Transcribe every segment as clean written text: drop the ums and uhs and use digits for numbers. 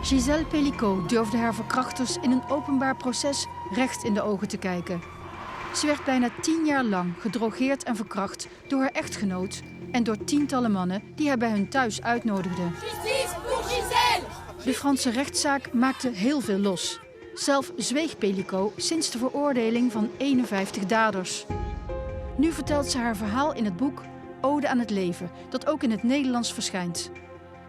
Gisèle Pelicot durfde haar verkrachters in een openbaar proces recht in de ogen te kijken. Ze werd bijna 10 jaar lang gedrogeerd en verkracht door haar echtgenoot en door tientallen mannen die haar bij hun thuis uitnodigden. De Franse rechtszaak maakte heel veel los. Zelf zweeg Pelicot sinds de veroordeling van 51 daders. Nu vertelt ze haar verhaal in het boek Ode aan het leven, dat ook in het Nederlands verschijnt.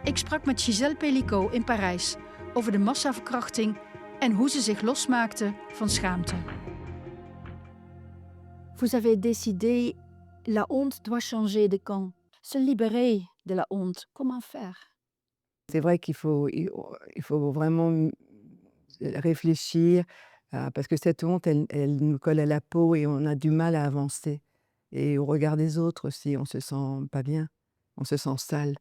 Ik sprak met Gisèle Pelicot in Parijs over de massaverkrachting en hoe ze zich losmaakte van schaamte. Vous avez décidé, la honte doit changer de camp. Se libérer de la honte, comment faire? C'est vrai qu'il faut vraiment réfléchir, parce que cette honte, elle nous colle à la peau et on a du mal à avancer. Et au regard des autres aussi, on se sent pas bien, on se sent sale.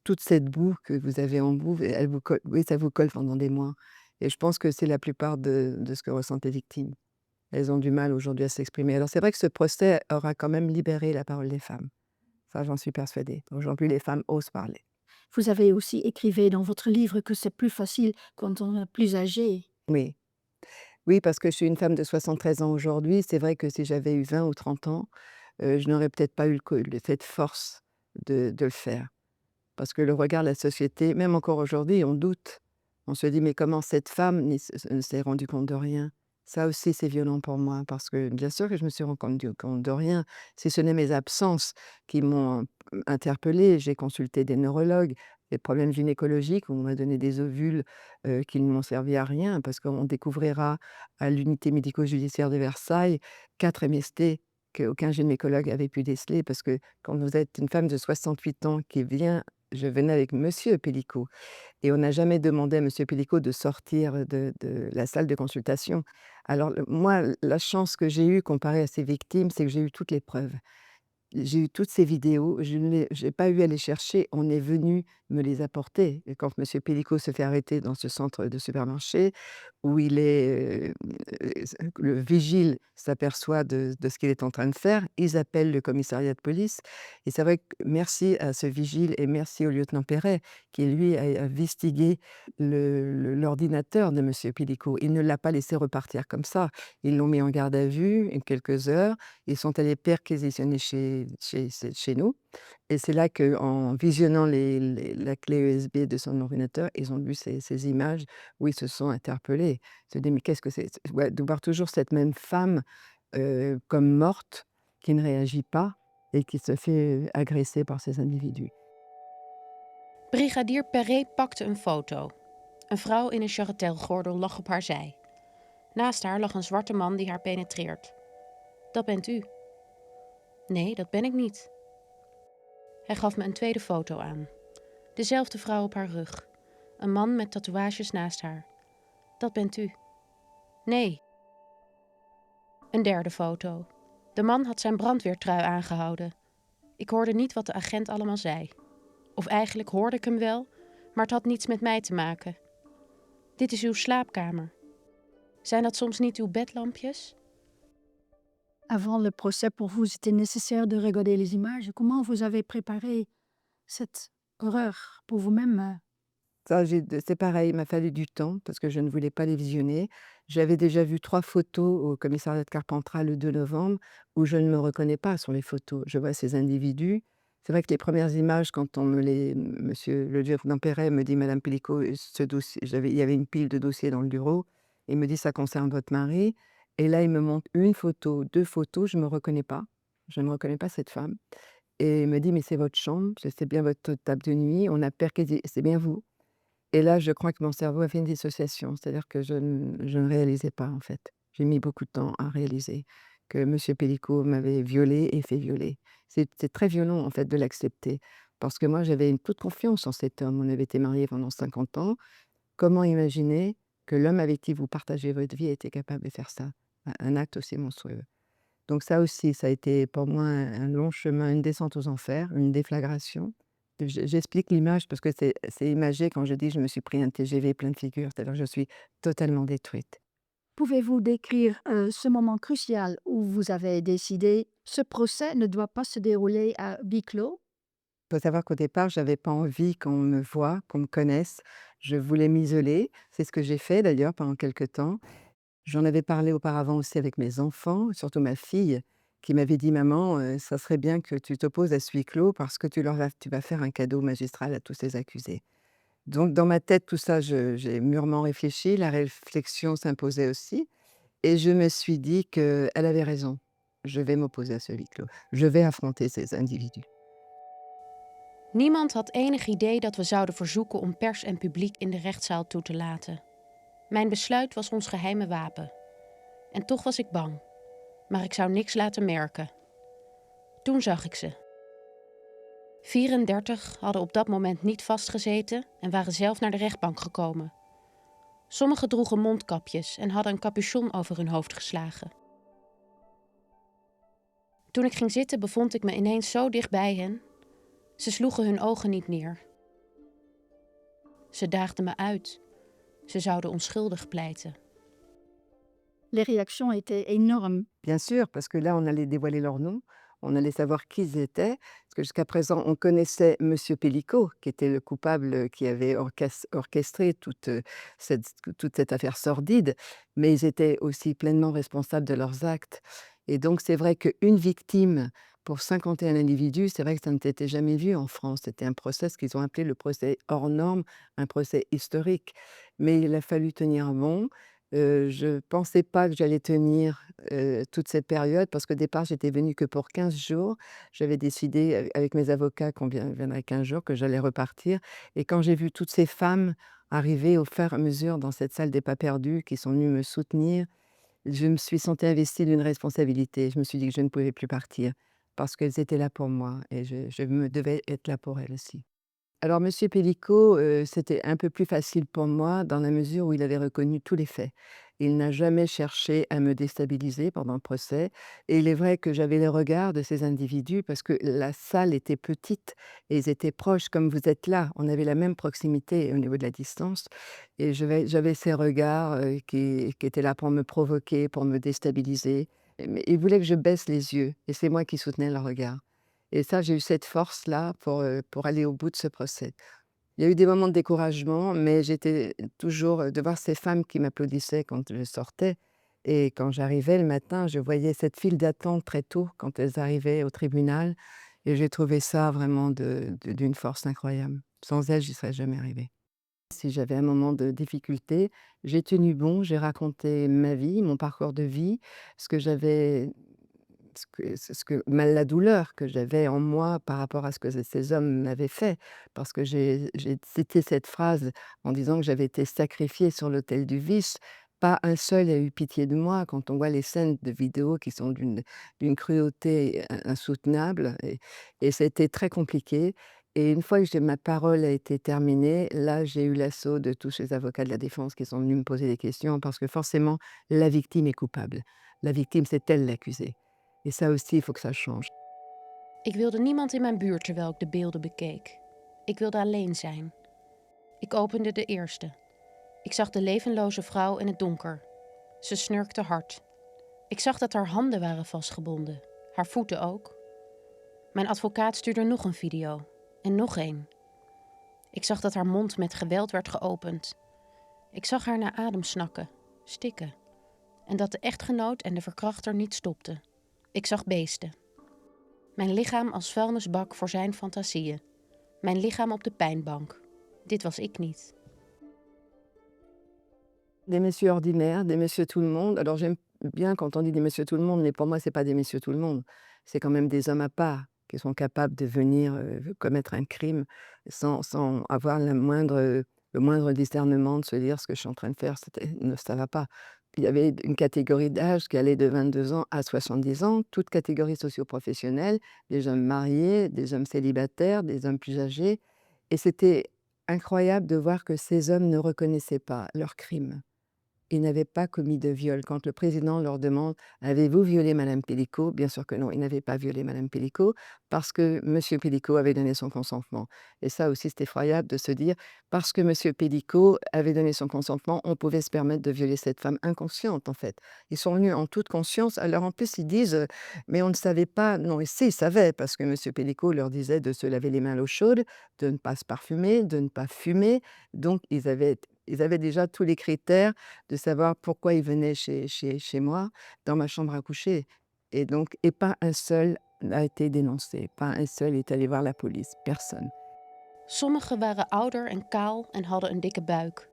Toute cette boue que vous avez en vous, elle vous colle, oui, ça vous colle pendant des mois. Et je pense que c'est la plupart de ce que ressentent les victimes. Elles ont du mal aujourd'hui à s'exprimer. Alors c'est vrai que ce procès aura quand même libéré la parole des femmes. Ça, j'en suis persuadée. Aujourd'hui, les femmes osent parler. Vous avez aussi écrivé dans votre livre que c'est plus facile quand on est plus âgé. Oui. Oui, parce que je suis une femme de 73 ans aujourd'hui. C'est vrai que si j'avais eu 20 ou 30 ans, je n'aurais peut-être pas eu cette force de le faire. Parce que le regard de la société, même encore aujourd'hui, on doute. On se dit: «Mais comment cette femme ne s'est rendue compte de rien?» Ça aussi, c'est violent pour moi parce que bien sûr que je me suis rendu compte de rien. Si ce n'est mes absences qui m'ont interpellée, j'ai consulté des neurologues, des problèmes gynécologiques où on m'a donné des ovules, qui ne m'ont servi à rien parce qu'on découvrira à l'unité médico-judiciaire de Versailles 4 MST qu'aucun gynécologue avait pu déceler parce que quand vous êtes une femme de 68 ans qui vient, je venais avec monsieur Pélicaud et on n'a jamais demandé à monsieur Pélicaud de sortir de la salle de consultation. Alors moi, la chance que j'ai eue comparée à ces victimes, c'est que j'ai eu toutes les preuves. J'ai eu toutes ces vidéos, je n'ai pas eu à les chercher, on est venu me les apporter. Et quand monsieur Pélicaud se fait arrêter dans ce centre de supermarché où il est, le vigile s'aperçoit de ce qu'il est en train de faire, ils appellent le commissariat de police et c'est vrai que merci à ce vigile et merci au lieutenant Perret qui lui a vistigué l'ordinateur de monsieur Pélicaud. Il ne l'a pas laissé repartir comme ça. Ils l'ont mis en garde à vue quelques heures. Ils sont allés perquisitionner chez nous et c'est là qu'en visionnant la clé USB de son ordinateur, ils ont vu ces images où ils se sont interpellés. Ils se dit: «Mais qu'est-ce que c'est?» Ouais, de voir toujours cette même femme, comme morte, qui ne réagit pas et qui se fait agresser par ces individus. Brigadier Perret pakte een foto. Een vrouw in een charretelgordel lag op haar zij. Naast haar lag een zwarte man die haar penetreert. Dat bent u. Nee, dat ben ik niet. Hij gaf me een tweede foto aan. Dezelfde vrouw op haar rug. Een man met tatoeages naast haar. Dat bent u. Nee. Een derde foto. De man had zijn brandweertrui aangehouden. Ik hoorde niet wat de agent allemaal zei. Of eigenlijk hoorde ik hem wel, maar het had niets met mij te maken. Dit is uw slaapkamer. Zijn dat soms niet uw bedlampjes? Avant le procès, pour vous, c'était nécessaire de regarder les images. Comment vous avez préparé cette horreur pour vous-même? Ça, c'est pareil, il m'a fallu du temps parce que je ne voulais pas les visionner. J'avais déjà vu 3 photos au commissariat de Carpentras le 2 novembre où je ne me reconnais pas sur les photos. Je vois ces individus. C'est vrai que les premières images quand on me les monsieur le lieutenant Perret me dit: «Madame Pélicaud, ce dossier», il y avait une pile de dossiers dans le bureau. Il me dit: «Ça concerne votre mari» et là, il me montre une photo, 2 photos, je ne me reconnais pas. Je ne reconnais pas cette femme et il me dit: «Mais c'est votre chambre, c'est bien votre table de nuit, on a perquisité, c'est bien vous?» Et là, je crois que mon cerveau a fait une dissociation, c'est-à-dire que je ne réalisais pas, en fait. J'ai mis beaucoup de temps à réaliser que monsieur Pélicaud m'avait violée et fait violer. C'est très violent, en fait, de l'accepter parce que moi, j'avais une toute confiance en cet homme. On avait été mariés pendant 50 ans. Comment imaginer que l'homme avec qui vous partagez votre vie était capable de faire ça? Un acte aussi monstrueux. Donc ça aussi, ça a été pour moi un long chemin, une descente aux enfers, une déflagration. J'explique l'image parce que c'est imagé quand je dis: «Je me suis pris un TGV plein de figures», c'est-à-dire que je suis totalement détruite. Pouvez-vous décrire ce moment crucial où vous avez décidé ce procès ne doit pas se dérouler à huis clos? Il faut savoir qu'au départ, j'avais pas envie qu'on me voie, qu'on me connaisse. Je voulais m'isoler. C'est ce que j'ai fait d'ailleurs pendant quelque temps. J'en avais parlé auparavant aussi avec mes enfants, surtout ma fille, qui m'avait dit: «Maman, ça serait bien que tu t'opposes à ce huis clos parce que tu vas faire un cadeau magistral à tous ces accusés». Donc dans ma tête, tout ça, j'ai mûrement réfléchi, la réflexion s'imposait aussi et je me suis dit qu'elle avait raison. Je vais m'opposer à ce huis clos. Je vais affronter ces individus. Niemand had enig idee dat we zouden verzoeken om pers en publiek in de rechtszaal toe te laten. Mijn besluit was ons geheime wapen. En toch was ik bang. Maar ik zou niks laten merken. Toen zag ik ze. 34 hadden op dat moment niet vastgezeten en waren zelf naar de rechtbank gekomen. Sommigen droegen mondkapjes en hadden een capuchon over hun hoofd geslagen. Toen ik ging zitten bevond ik me ineens zo dicht bij hen. Ze sloegen hun ogen niet neer. Ze daagden me uit. Ze zouden onschuldig pleiten. Les réactions étaient énormes. Bien sûr, parce que là, on allait dévoiler leur nom, on allait savoir qui ils étaient, parce que jusqu'à présent, on connaissait Monsieur Pellico, qui était le coupable, qui avait orchestré toute cette affaire sordide, mais ils étaient aussi pleinement responsables de leurs actes et donc c'est vrai qu'une victime pour 51 individus, c'est vrai que ça ne s'était jamais vu en France. C'était un procès, ce qu'ils ont appelé le procès hors norme, un procès historique, mais il a fallu tenir bon. Je pensais pas que j'allais tenir, toute cette période parce qu'au départ, j'étais venue que pour 15 jours. J'avais décidé avec mes avocats qu'on viendrait 15 jours, que j'allais repartir et quand j'ai vu toutes ces femmes arriver au fur et à mesure dans cette salle des pas perdus, qui sont venues me soutenir, je me suis sentie investie d'une responsabilité. Je me suis dit que je ne pouvais plus partir parce qu'elles étaient là pour moi et je me devais être là pour elles aussi. Alors Monsieur Pellico, c'était un peu plus facile pour moi dans la mesure où il avait reconnu tous les faits. Il n'a jamais cherché à me déstabiliser pendant le procès et il est vrai que j'avais les regards de ces individus parce que la salle était petite et ils étaient proches comme vous êtes là. On avait la même proximité au niveau de la distance et j'avais ces regards, qui étaient là pour me provoquer, pour me déstabiliser. Mais ils voulaient que je baisse les yeux et c'est moi qui soutenais leurs regards. Et ça, j'ai eu cette force-là pour aller au bout de ce procès. Il y a eu des moments de découragement, mais j'étais toujours, de voir ces femmes qui m'applaudissaient quand je sortais et quand j'arrivais le matin, je voyais cette file d'attente très tôt quand elles arrivaient au tribunal et j'ai trouvé ça vraiment d'une force incroyable. Sans elles, j'y serais jamais arrivée. Si j'avais un moment de difficulté, j'ai tenu bon, j'ai raconté ma vie, mon parcours de vie, ce que j'avais la douleur que j'avais en moi par rapport à ce que ces hommes m'avaient fait. Parce que j'ai cité cette phrase en disant que j'avais été sacrifiée sur l'autel du vice. Pas un seul a eu pitié de moi quand on voit les scènes de vidéos qui sont d'une cruauté insoutenable et c'était très compliqué et une fois que j'ai ma parole a été terminée, là, j'ai eu l'assaut de tous ces avocats de la défense qui sont venus me poser des questions parce que forcément, la victime est coupable. La victime, c'est elle l'accusée. Et ça aussi, il faut que ça change. Ik wilde niemand in mijn buurt terwijl ik de beelden bekeek. Ik wilde alleen zijn. Ik opende de eerste. Ik zag de levenloze vrouw in het donker. Ze snurkte hard. Ik zag dat haar handen waren vastgebonden. Haar voeten ook. Mijn advocaat stuurde nog een video. En nog één. Ik zag dat haar mond met geweld werd geopend. Ik zag haar naar adem snakken, stikken. En dat de echtgenoot en de verkrachter niet stopten. Ik zag beesten. Mijn lichaam als vuilnisbak voor zijn fantasieën. Mijn lichaam op de pijnbank. Dit was ik niet. Des messieurs ordinaires, des messieurs tout le monde. Alors j'aime bien quand on dit des messieurs tout le monde, mais pour moi, c'est pas des messieurs tout le monde. C'est quand même des hommes à part qui sont capables de venir commettre un crime sans avoir le moindre discernement de se dire ce que je suis en train de faire, ça va pas. Il y avait une catégorie d'âge qui allait de 22 ans à 70 ans, toute catégorie socio-professionnelle, des hommes mariés, des hommes célibataires, des hommes plus âgés. Et c'était incroyable de voir que ces hommes ne reconnaissaient pas leurs crimes. ils n'avaient pas commis de viol. Quand le président leur demande: «Avez-vous violé madame Pellico?» Bien sûr que non, ils n'avaient pas violé madame Pellico parce que monsieur Pellico avait donné son consentement et ça aussi, c'est effroyable de se dire: «Parce que monsieur Pellico avait donné son consentement, on pouvait se permettre de violer cette femme», inconsciente, en fait. Ils sont venus en toute conscience. Alors, en plus, ils disent: «Mais on ne savait pas». Non, et si, ils savaient parce que monsieur Pellico leur disait de se laver les mains à l'eau chaude, de ne pas se parfumer, de ne pas fumer. Donc ils avaient déjà tous les critères de savoir pourquoi ils venaient chez moi, dans ma chambre à coucher et pas un seul n'a été dénoncé, pas un seul est allé voir la police, personne. Sommigen waren ouder en kaal en hadden een dikke buik.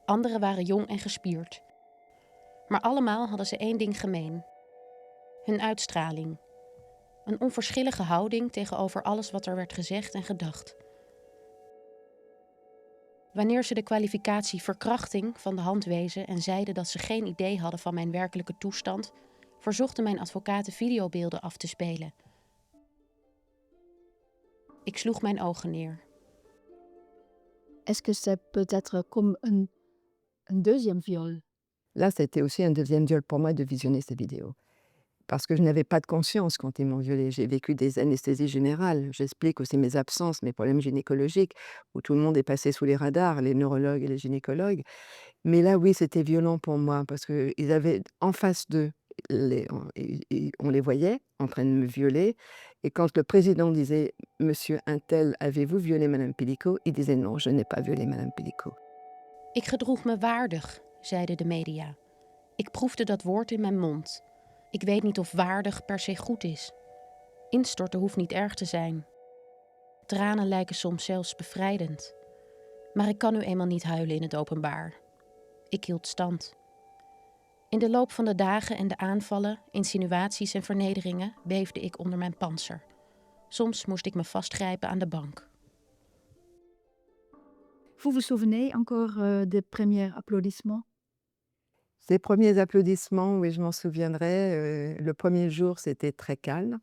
Anderen waren jong en gespierd. Maar allemaal hadden ze één ding gemeen: hun uitstraling. Een onverschillige houding tegenover alles wat er werd gezegd en gedacht. Wanneer ze de kwalificatie verkrachting van de hand wezen en zeiden dat ze geen idee hadden van mijn werkelijke toestand, verzochten mijn advocaten videobeelden af te spelen. Ik sloeg mijn ogen neer. Est-ce que c'est peut-être comme un deuxième viol? Là, c'était aussi un deuxième viol pour moi de visionner ces vidéos. Parce que je n'avais pas de conscience quand ils m'ont violée. J'ai vécu des anesthésies générales. J'explique aussi mes absences, mes problèmes gynécologiques, où tout le monde est passé sous les radars, les neurologues et les gynécologues. Mais là, oui, c'était violent pour moi parce qu'ils avaient en face d'eux, on les voyait en train de me violer. Et quand le président disait: «Monsieur untel, avez-vous violé madame Pellico?» Il disait: «Non, je n'ai pas violé madame Pellico». Ik gedroeg me waardig, zeiden de media. Ik proefde dat woord in mijn mond. Ik weet niet of waardig per se goed is. Instorten hoeft niet erg te zijn. Tranen lijken soms zelfs bevrijdend. Maar ik kan nu eenmaal niet huilen in het openbaar. Ik hield stand. In de loop van de dagen en de aanvallen, insinuaties en vernederingen beefde ik onder mijn pantser. Soms moest ik me vastgrijpen aan de bank. Vous vous souvenez encore des premiers applaudissements? Ces premiers applaudissements, oui, je m'en souviendrai. Le premier jour, c'était très calme.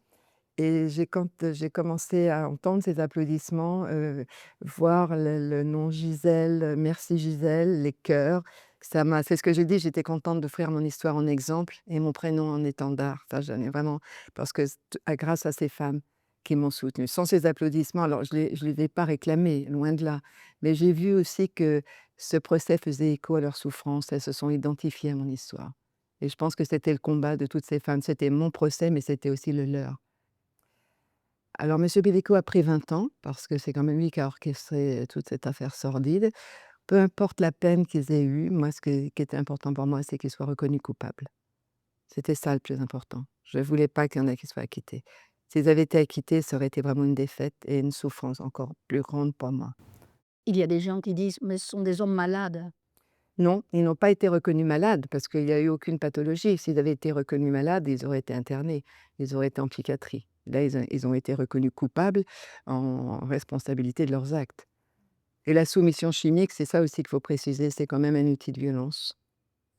Et quand j'ai commencé à entendre ces applaudissements, voir le nom Gisèle, merci Gisèle, les cœurs, c'est ce que j'ai dit, j'étais contente d'offrir mon histoire en exemple et mon prénom en étendard. Ça, j'en ai vraiment parce que grâce à ces femmes qui m'ont soutenue. Sans ces applaudissements, alors je les ai pas réclamés, loin de là, mais j'ai vu aussi que ce procès faisait écho à leur souffrance. Elles se sont identifiées à mon histoire et je pense que c'était le combat de toutes ces femmes. C'était mon procès, mais c'était aussi le leur. Alors monsieur Pellico a pris 20 ans, parce que c'est quand même lui qui a orchestré toute cette affaire sordide. Peu importe la peine qu'ils aient eue, moi qui était important pour moi, c'est qu'ils soient reconnus coupables. C'était ça le plus important. Je ne voulais pas qu'il y en ait qui soient acquittés. S'ils avaient été acquittés, ça aurait été vraiment une défaite et une souffrance encore plus grande pour moi. Il y a des gens qui disent: «Mais ce sont des hommes malades». Non, ils n'ont pas été reconnus malades parce qu'il n'y a eu aucune pathologie. S'ils avaient été reconnus malades, ils auraient été internés, ils auraient été en psychiatrie. Là, ils ont été reconnus coupables en responsabilité de leurs actes. Et la soumission chimique, c'est ça aussi qu'il faut préciser, c'est quand même un outil de violence.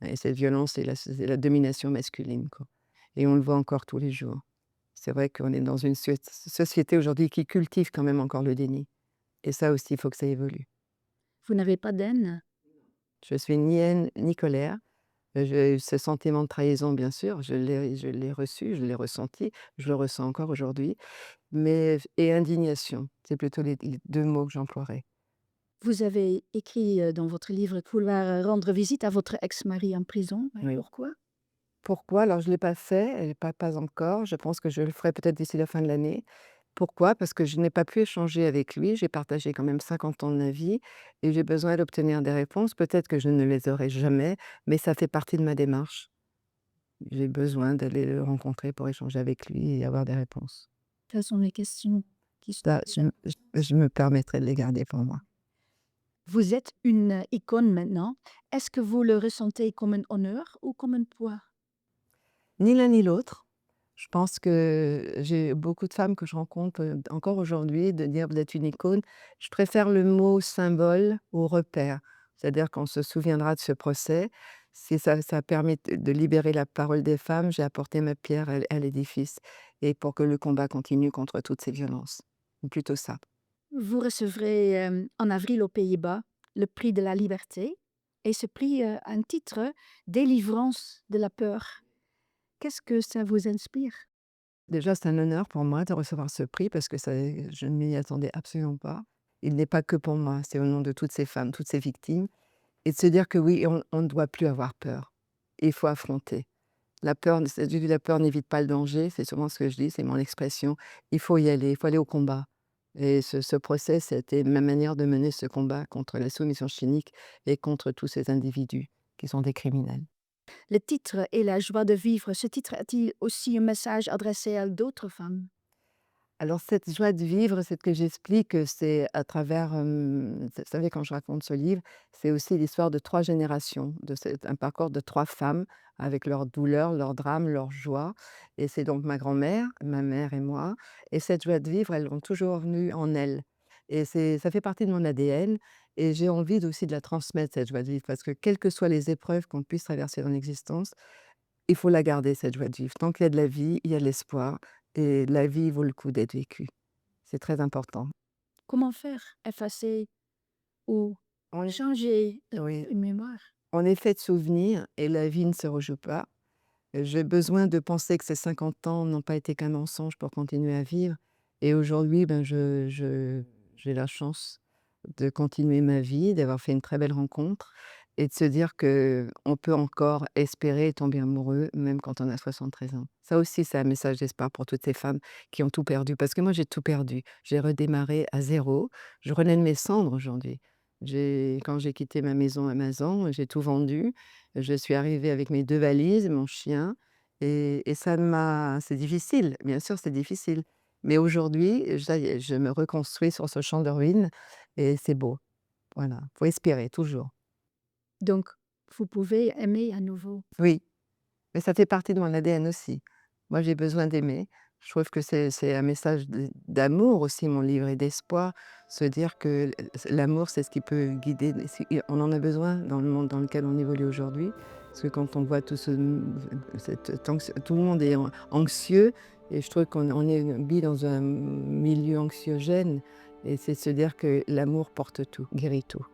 Et cette violence, c'est la domination masculine, quoi. Et on le voit encore tous les jours. C'est vrai qu'on est dans une société aujourd'hui qui cultive quand même encore le déni. Et ça aussi, il faut que ça évolue. Vous n'avez pas d'haine? Je suis ni haine ni colère. J'ai eu ce sentiment de trahison, bien sûr, je l'ai reçu, je l'ai ressenti, je le ressens encore aujourd'hui, mais et indignation, c'est plutôt les 2 mots que j'emploierais. Vous avez écrit dans votre livre vouloir rendre visite à votre ex-mari en prison. Oui. Pourquoi? Pourquoi? Alors je ne l'ai pas fait, pas encore, je pense que je le ferai peut-être d'ici la fin de l'année. Pourquoi? Parce que je n'ai pas pu échanger avec lui, j'ai partagé quand même 50 ans de ma vie et j'ai besoin d'obtenir des réponses. Peut-être que je ne les aurai jamais, mais ça fait partie de ma démarche. J'ai besoin d'aller le rencontrer pour échanger avec lui et avoir des réponses. Quelles sont les questions qui sont Ça, je me permettrai de les garder pour moi. Vous êtes une icône maintenant. Est-ce que vous le ressentez comme un honneur ou comme un poids? Ni l'un ni l'autre. Je pense que j'ai beaucoup de femmes que je rencontre, encore aujourd'hui, de dire: «Vous êtes une icône». Je préfère le mot symbole au repère. C'est-à-dire qu'on se souviendra de ce procès. Si ça a permis de libérer la parole des femmes, j'ai apporté ma pierre à l'édifice et pour que le combat continue contre toutes ces violences. Plutôt ça. Vous recevrez en avril aux Pays-Bas le prix de la liberté. Et ce prix a un titre, Délivrance de la peur. Qu'est-ce que ça vous inspire? Déjà, c'est un honneur pour moi de recevoir ce prix parce que ça je ne m'y attendais absolument pas. Il n'est pas que pour moi, c'est au nom de toutes ces femmes, toutes ces victimes et de se dire que oui, on ne doit plus avoir peur. Il faut affronter. La peur, je dis: «La peur n'évite pas le danger», c'est souvent ce que je dis, c'est mon expression. Il faut y aller, il faut aller au combat et ce procès, c'était ma manière de mener ce combat contre la soumission chimique et contre tous ces individus qui sont des criminels. Le titre et la joie de vivre, ce titre a-t-il aussi un message adressé à d'autres femmes? Alors cette joie de vivre, c'est ce que j'explique, c'est à travers, vous savez quand je raconte ce livre, c'est aussi l'histoire de 3 générations, un parcours de 3 femmes avec leurs douleurs, leurs drames, leurs joies et c'est donc ma grand-mère, ma mère et moi et cette joie de vivre, elles l'ont toujours venue en elles et ça fait partie de mon ADN et j'ai envie aussi de la transmettre cette joie de vivre parce que quelles que soient les épreuves qu'on puisse traverser dans l'existence, il faut la garder cette joie de vivre. Tant qu'il y a de la vie, il y a de l'espoir et la vie vaut le coup d'être vécue. C'est très important. Comment faire? Effacer ou On est changer oui, une mémoire? on est fait de souvenirs et la vie ne se rejoue pas. J'ai besoin de penser que ces 50 ans n'ont pas été qu'un mensonge pour continuer à vivre et aujourd'hui, ben, j'ai la chance de continuer ma vie, d'avoir fait une très belle rencontre et de se dire qu'on peut encore espérer et tomber amoureux même quand on a 73 ans. Ça aussi, c'est un message d'espoir pour toutes ces femmes qui ont tout perdu. Parce que moi, j'ai tout perdu. J'ai redémarré à zéro. Je renais de mes cendres aujourd'hui. Quand j'ai quitté ma maison à Mazan, j'ai tout vendu. Je suis arrivée avec mes 2 valises, mon chien et c'est difficile, bien sûr, c'est difficile. Mais aujourd'hui, ça y est, je me reconstruis sur ce champ de ruines et c'est beau. Voilà, faut espérer toujours. Donc, vous pouvez aimer à nouveau. Oui, mais ça fait partie de mon ADN aussi. Moi, j'ai besoin d'aimer. Je trouve que c'est un message d'amour aussi, mon livre, et d'espoir. Se dire que l'amour, c'est ce qui peut guider. On en a besoin dans le monde dans lequel on évolue aujourd'hui. Parce que quand on voit tout le monde est anxieux, et je trouve qu'on vit dans un milieu anxiogène, et c'est de se dire que l'amour porte tout, guérit tout.